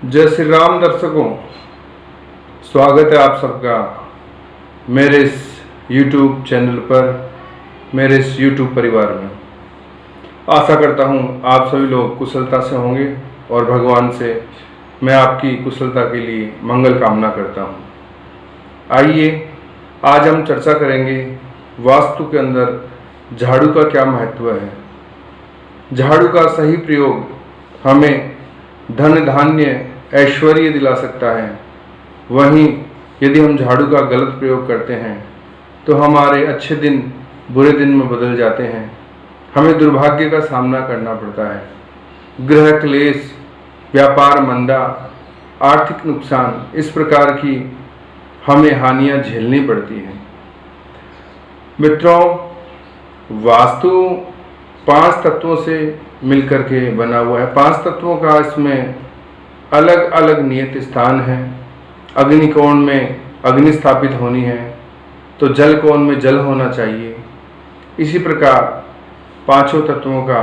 जय श्री राम दर्शकों, स्वागत है आप सबका मेरे इस YouTube चैनल पर, मेरे इस YouTube परिवार में। आशा करता हूँ आप सभी लोग कुशलता से होंगे और भगवान से मैं आपकी कुशलता के लिए मंगल कामना करता हूँ। आइए आज हम चर्चा करेंगे वास्तु के अंदर झाड़ू का क्या महत्व है। झाड़ू का सही प्रयोग हमें धन धान्य ऐश्वर्य दिला सकता है। वहीं यदि हम झाड़ू का गलत प्रयोग करते हैं तो हमारे अच्छे दिन बुरे दिन में बदल जाते हैं, हमें दुर्भाग्य का सामना करना पड़ता है। गृह क्लेश, व्यापार मंदा, आर्थिक नुकसान, इस प्रकार की हमें हानियां झेलनी पड़ती हैं। मित्रों, वास्तु 5 तत्वों से मिलकर के बना हुआ है। 5 तत्वों का इसमें अलग अलग नियत स्थान है। अग्नि कोण में अग्नि स्थापित होनी है तो जल कोण में जल होना चाहिए। इसी प्रकार 5 तत्वों का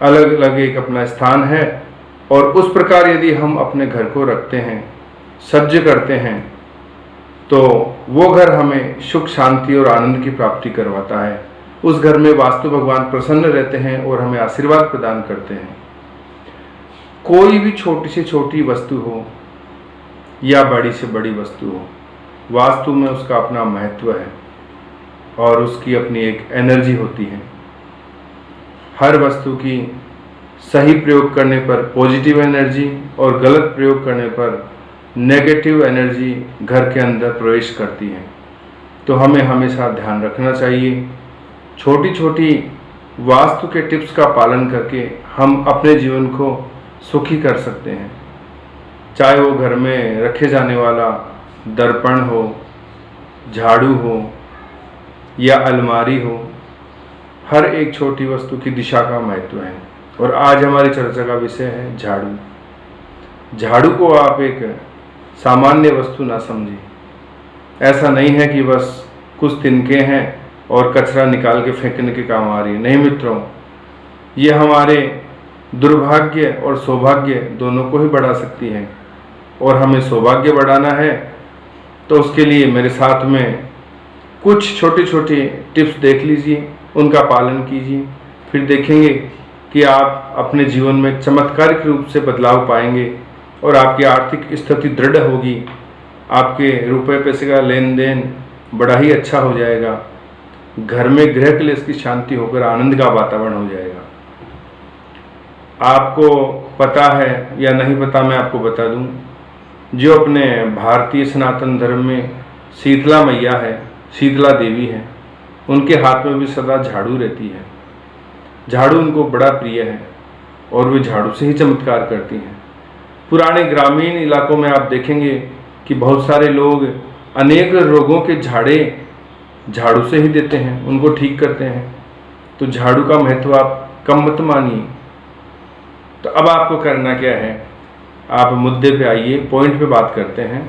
अलग अलग एक अपना स्थान है और उस प्रकार यदि हम अपने घर को रखते हैं, सज्ज करते हैं, तो वो घर हमें सुख शांति और आनंद की प्राप्ति करवाता है। उस घर में वास्तु भगवान प्रसन्न रहते हैं और हमें आशीर्वाद प्रदान करते हैं। कोई भी छोटी से छोटी वस्तु हो या बड़ी से बड़ी वस्तु हो, वास्तु में उसका अपना महत्व है और उसकी अपनी एक एनर्जी होती है। हर वस्तु की सही प्रयोग करने पर पॉजिटिव एनर्जी और गलत प्रयोग करने पर नेगेटिव एनर्जी घर के अंदर प्रवेश करती है। तो हमें हमेशा ध्यान रखना चाहिए। छोटी छोटी वास्तु के टिप्स का पालन करके हम अपने जीवन को सुखी कर सकते हैं। चाहे वो घर में रखे जाने वाला दर्पण हो, झाड़ू हो या अलमारी हो, हर एक छोटी वस्तु की दिशा का महत्व है। और आज हमारी चर्चा का विषय है झाड़ू। झाड़ू को आप एक सामान्य वस्तु ना समझिए। ऐसा नहीं है कि बस कुछ तिनके हैं और कचरा निकाल के फेंकने के काम आ रही है। नहीं मित्रों, ये हमारे दुर्भाग्य और सौभाग्य दोनों को ही बढ़ा सकती है। और हमें सौभाग्य बढ़ाना है तो उसके लिए मेरे साथ में कुछ छोटे छोटे टिप्स देख लीजिए, उनका पालन कीजिए। फिर देखेंगे कि आप अपने जीवन में चमत्कारिक रूप से बदलाव पाएंगे और आपकी आर्थिक स्थिति दृढ़ होगी। आपके रुपए पैसे का लेन देन बड़ा ही अच्छा हो जाएगा। घर में गृह क्लेश की शांति होकर आनंद का वातावरण हो जाएगा। आपको पता है या नहीं पता, मैं आपको बता दूं, जो अपने भारतीय सनातन धर्म में शीतला मैया है, शीतला देवी है, उनके हाथ में भी सदा झाड़ू रहती है। झाड़ू उनको बड़ा प्रिय है और वे झाड़ू से ही चमत्कार करती हैं। पुराने ग्रामीण इलाकों में आप देखेंगे कि बहुत सारे लोग अनेक रोगों के झाड़ू से ही देते हैं, उनको ठीक करते हैं। तो झाड़ू का महत्व आप कम मत मानिए। तो अब आपको करना क्या है, आप मुद्दे पे आइए, पॉइंट पे बात करते हैं।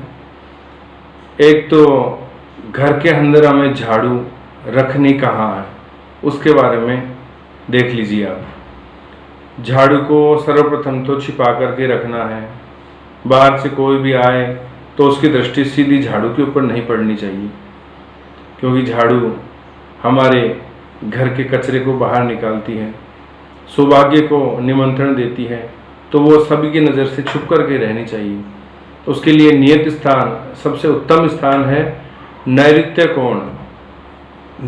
एक तो घर के अंदर हमें झाड़ू रखनी कहाँ है, उसके बारे में देख लीजिए आप। झाड़ू को सर्वप्रथम तो छिपा करके रखना है। बाहर से कोई भी आए तो उसकी दृष्टि सीधी झाड़ू के ऊपर नहीं पड़नी चाहिए, क्योंकि झाड़ू हमारे घर के कचरे को बाहर निकालती है, सौभाग्य को निमंत्रण देती है। तो वो सभी की नज़र से छुप करके रहनी चाहिए। उसके लिए नियत स्थान, सबसे उत्तम स्थान है नैऋत्य कोण।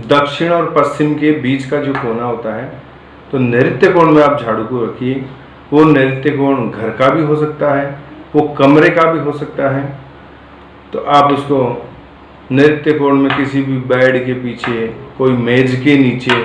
दक्षिण और पश्चिम के बीच का जो कोना होता है, तो नैऋत्य कोण में आप झाड़ू को रखिए। वो नैऋत्य कोण घर का भी हो सकता है, वो कमरे का भी हो सकता है। तो आप उसको नैऋत्य कोण में किसी भी बेड के पीछे, कोई मेज के नीचे,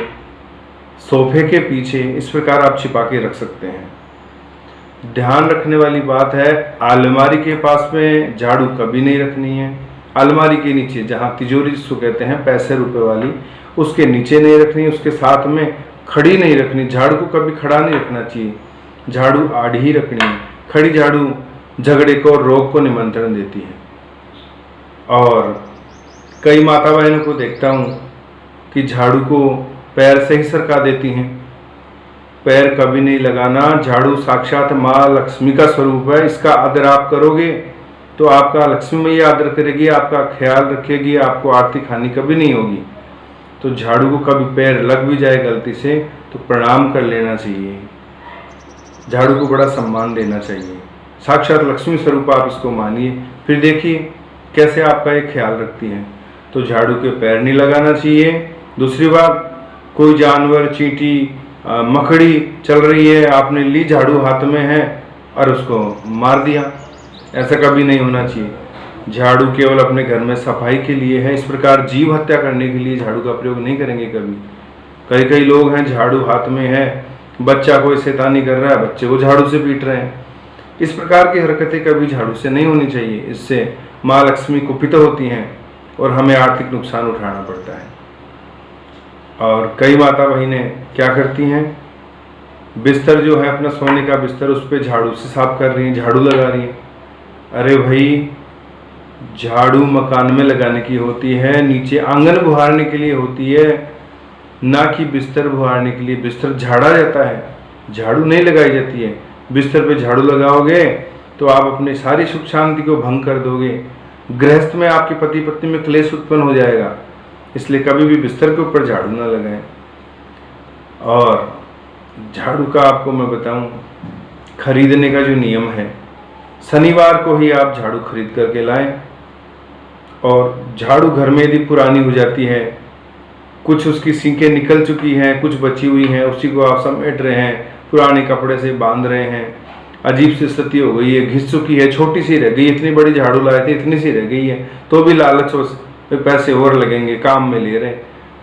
सोफे के पीछे, इस प्रकार आप छिपा के रख सकते हैं। ध्यान रखने वाली बात है, अलमारी के पास में झाड़ू कभी नहीं रखनी है। अलमारी के नीचे, जहाँ तिजोरी जिसको कहते हैं पैसे रुपए वाली, उसके नीचे नहीं रखनी, उसके साथ में खड़ी नहीं रखनी। झाड़ू को कभी खड़ा नहीं रखना चाहिए, झाड़ू आड़ी ही रखनी है। खड़ी झाड़ू झगड़े को, रोग को निमंत्रण देती है। और कई माता बहनों को देखता हूँ कि झाड़ू को पैर से ही सरका देती हैं। पैर कभी नहीं लगाना। झाड़ू साक्षात माँ लक्ष्मी का स्वरूप है। इसका आदर आप करोगे तो आपका लक्ष्मी मैया आदर करेगी, आपका ख्याल रखेगी, आपको आर्थिक हानि कभी नहीं होगी। तो झाड़ू को कभी पैर लग भी जाए गलती से तो प्रणाम कर लेना चाहिए। झाड़ू को बड़ा सम्मान देना चाहिए। साक्षात लक्ष्मी स्वरूप आप इसको मानिए, फिर देखिए कैसे आपका ये ख्याल रखती है। तो झाड़ू के पैर नहीं लगाना चाहिए। दूसरी बात, कोई जानवर, चींटी, मकड़ी चल रही है, आपने ली झाड़ू हाथ में है और उसको मार दिया, ऐसा कभी नहीं होना चाहिए। झाड़ू केवल अपने घर में सफाई के लिए है। इस प्रकार जीव हत्या करने के लिए झाड़ू का प्रयोग नहीं करेंगे कभी। कई लोग हैं, झाड़ू हाथ में है, बच्चा कोई शैतानी कर रहा है, बच्चे को झाड़ू से पीट रहे हैं। इस प्रकार की हरकतें कभी झाड़ू से नहीं होनी चाहिए। इससे माँ लक्ष्मी कुपित होती हैं और हमें आर्थिक नुकसान उठाना पड़ता है। और कई माता बहनें क्या करती हैं, बिस्तर जो है अपना सोने का बिस्तर, उस पर झाड़ू से साफ कर रही हैं, झाड़ू लगा रही हैं। अरे भाई, झाड़ू मकान में लगाने की होती है, नीचे आंगन बुहारने के लिए होती है, ना कि बिस्तर बुहारने के लिए। बिस्तर झाड़ा जाता है, झाड़ू नहीं लगाई जाती है। बिस्तर पे झाड़ू लगाओगे तो आप अपनी सारी सुख शांति को भंग कर दोगे। गृहस्थ में आपके पति पत्नी में क्लेश उत्पन्न हो जाएगा। इसलिए कभी भी बिस्तर के ऊपर झाड़ू ना लगाएं। और झाड़ू का आपको मैं बताऊं, खरीदने का जो नियम है, शनिवार को ही आप झाड़ू खरीद करके लाएं। और झाड़ू घर में यदि पुरानी हो जाती है, कुछ उसकी सींकें निकल चुकी हैं, कुछ बची हुई हैं, उसी को आप समेट रहे हैं, पुराने कपड़े से बांध रहे हैं, अजीब सी स्थिति हो गई है, घिस चुकी है, छोटी सी रह गई, इतनी बड़ी झाड़ू लाए थे इतनी सी रह गई है, तो भी लालच में पैसे और लगेंगे, काम में ले रहे।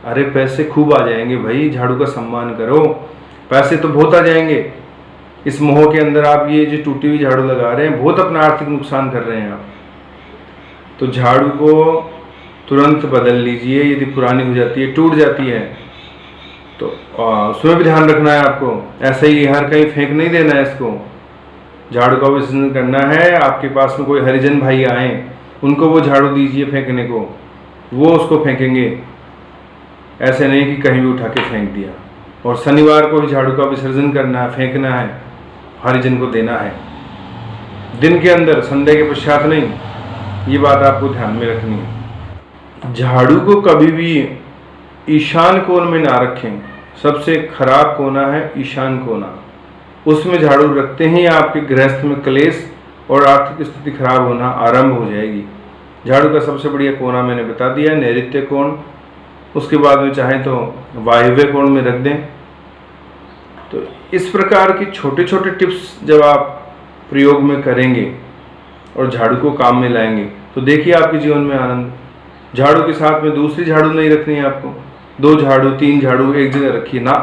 अरे पैसे खूब आ जाएंगे भाई, झाड़ू का सम्मान करो, पैसे तो बहुत आ जाएंगे। इस मोह के अंदर आप ये जो टूटी हुई झाड़ू लगा रहे हैं, बहुत अपना आर्थिक नुकसान कर रहे हैं आप। तो झाड़ू को तुरंत बदल लीजिए। यदि पुरानी हो जाती है, टूट जाती है, तो उसमें भी ध्यान रखना है आपको। ऐसे ही हर कहीं फेंक नहीं देना है इसको। झाड़ू का विसर्जन करना है। आपके पास में कोई हरिजन भाई आए, उनको वो झाड़ू दीजिए फेंकने को, वो उसको फेंकेंगे। ऐसे नहीं कि कहीं भी उठा के फेंक दिया। और शनिवार को ही झाड़ू का विसर्जन करना है, फेंकना है, हरिजन को देना है, दिन के अंदर, संडे के पश्चात नहीं। ये बात आपको ध्यान में रखनी है। झाड़ू को कभी भी ईशान कोण में ना रखें। सबसे खराब कोना है ईशान कोना। उसमें झाड़ू रखते ही आपके गृहस्थ में क्लेश और आर्थिक स्थिति खराब होना आरंभ हो जाएगी। झाड़ू का सबसे बढ़िया कोना मैंने बता दिया, नैऋत्य कोण। उसके बाद में चाहें तो वायव्य कोण में रख दें। तो इस प्रकार की छोटे छोटे टिप्स जब आप प्रयोग में करेंगे और झाड़ू को काम में लाएंगे, तो देखिए आपके जीवन में आनंद। झाड़ू के साथ में दूसरी झाड़ू नहीं रखनी है आपको, 2 झाड़ू 3 झाड़ू एक जगह रखिए ना,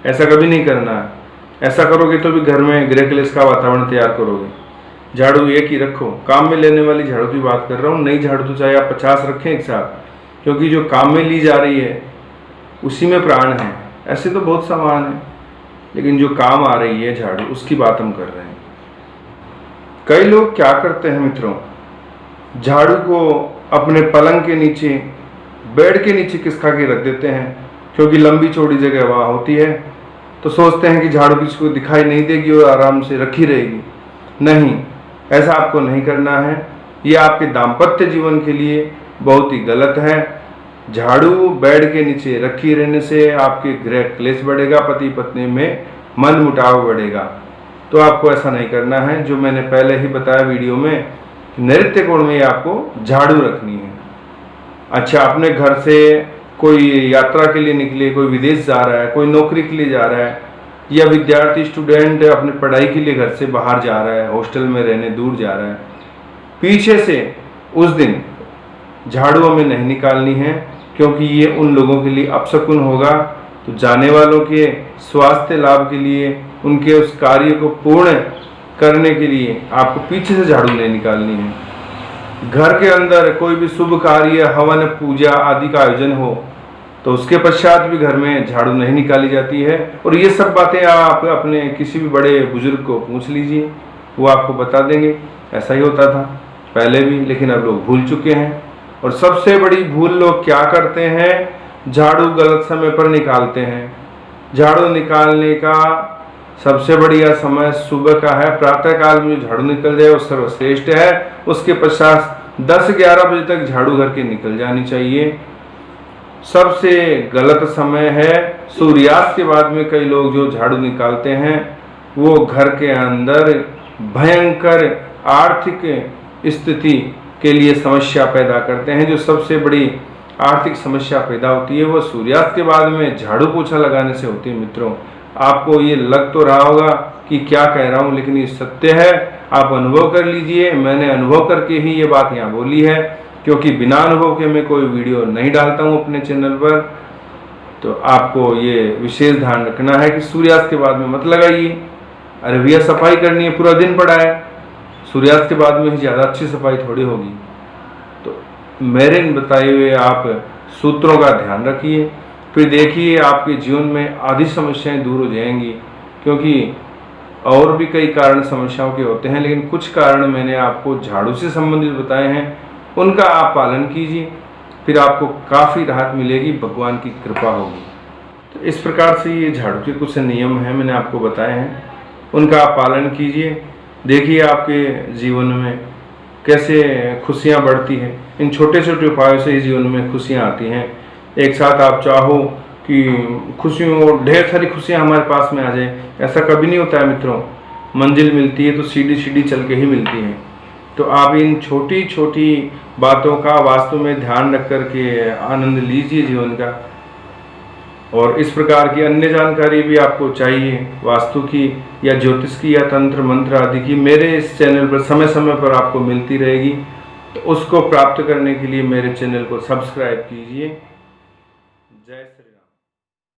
ऐसा कभी नहीं करना है। ऐसा करोगे तो भी घर में गृह क्लेश का वातावरण तैयार करोगे। झाड़ू एक ही रखो। काम में लेने वाली झाड़ू की बात कर रहा हूँ। नई झाड़ू तो चाहे आप 50 रखें एक साथ, क्योंकि जो काम में ली जा रही है उसी में प्राण है। ऐसे तो बहुत सामान है, लेकिन जो काम आ रही है झाड़ू, उसकी बात हम कर रहे हैं। कई लोग क्या करते हैं मित्रों, झाड़ू को अपने पलंग के नीचे, बेड के नीचे खिसका के रख देते हैं, क्योंकि लंबी चौड़ी जगह वहाँ होती है। तो सोचते हैं कि झाड़ू किसी को दिखाई नहीं देगी और आराम से रखी रहेगी। नहीं, ऐसा आपको नहीं करना है। ये आपके दाम्पत्य जीवन के लिए बहुत ही गलत है। झाड़ू बेड के नीचे रखी रहने से आपके गृह क्लेश बढ़ेगा, पति पत्नी में मन मुटाव बढ़ेगा। तो आपको ऐसा नहीं करना है। जो मैंने पहले ही बताया वीडियो में, नैऋत्य कोण में आपको झाड़ू रखनी है। अच्छा, अपने घर से कोई यात्रा के लिए निकले, कोई विदेश जा रहा है, कोई नौकरी के लिए जा रहा है, या विद्यार्थी स्टूडेंट अपने पढ़ाई के लिए घर से बाहर जा रहा है, हॉस्टल में रहने दूर जा रहा है, पीछे से उस दिन झाड़ू हमें नहीं निकालनी है, क्योंकि ये उन लोगों के लिए अपशकुन होगा। तो जाने वालों के स्वास्थ्य लाभ के लिए, उनके उस कार्य को पूर्ण करने के लिए आपको पीछे से झाड़ू नहीं निकालनी है। घर के अंदर कोई भी शुभ कार्य, हवन, पूजा आदि का आयोजन हो, तो उसके पश्चात भी घर में झाड़ू नहीं निकाली जाती है। और ये सब बातें आप अपने किसी भी बड़े बुजुर्ग को पूछ लीजिए, वो आपको बता देंगे। ऐसा ही होता था पहले भी, लेकिन अब लोग भूल चुके हैं। और सबसे बड़ी भूल लोग क्या करते हैं, झाड़ू गलत समय पर निकालते हैं। झाड़ू निकालने का सबसे बढ़िया समय सुबह का है। प्रातः काल में जो झाड़ू निकल जाए वो सर्वश्रेष्ठ है। उसके पश्चात 10-11 बजे तक झाड़ू घर के निकल जानी चाहिए। सबसे गलत समय है सूर्यास्त के बाद में। कई लोग जो झाड़ू निकालते हैं वो घर के अंदर भयंकर आर्थिक स्थिति के लिए समस्या पैदा करते हैं। जो सबसे बड़ी आर्थिक समस्या पैदा होती है वो सूर्यास्त के बाद में झाड़ू पोछा लगाने से होती है। मित्रों, आपको ये लग तो रहा होगा कि क्या कह रहा हूँ, लेकिन ये सत्य है। आप अनुभव कर लीजिए। मैंने अनुभव करके ही ये बात यहाँ बोली है, क्योंकि बिना अनुभव के मैं कोई वीडियो नहीं डालता हूँ अपने चैनल पर। तो आपको ये विशेष ध्यान रखना है कि सूर्यास्त के बाद में मत लगाइए। अरे भैया, सफाई करनी है, पूरा दिन पड़ा है, सूर्यास्त के बाद में ही ज़्यादा अच्छी सफाई थोड़ी होगी। तो मेरे बताए हुए आप सूत्रों का ध्यान रखिए, फिर देखिए आपके जीवन में आधी समस्याएं दूर हो जाएंगी। क्योंकि और भी कई कारण समस्याओं के होते हैं, लेकिन कुछ कारण मैंने आपको झाड़ू से संबंधित बताए हैं, उनका आप पालन कीजिए, फिर आपको काफ़ी राहत मिलेगी, भगवान की कृपा होगी। तो इस प्रकार से ये झाड़ू के कुछ नियम हैं, मैंने आपको बताए हैं, उनका आप पालन कीजिए। देखिए आपके जीवन में कैसे खुशियाँ बढ़ती हैं। इन छोटे छोटे उपायों से ही जीवन में खुशियाँ आती हैं। एक साथ आप चाहो कि खुशियों, ढेर सारी खुशियाँ हमारे पास में आ जाए, ऐसा कभी नहीं होता है मित्रों। मंजिल मिलती है तो सीढ़ी सीढ़ी चल के ही मिलती है। तो आप इन छोटी छोटी बातों का वास्तव में ध्यान रख कर के आनंद लीजिए जीवन का। और इस प्रकार की अन्य जानकारी भी आपको चाहिए, वास्तु की या ज्योतिष की या तंत्र मंत्र आदि की, मेरे इस चैनल पर समय समय पर आपको मिलती रहेगी। तो उसको प्राप्त करने के लिए मेरे चैनल को सब्सक्राइब कीजिए।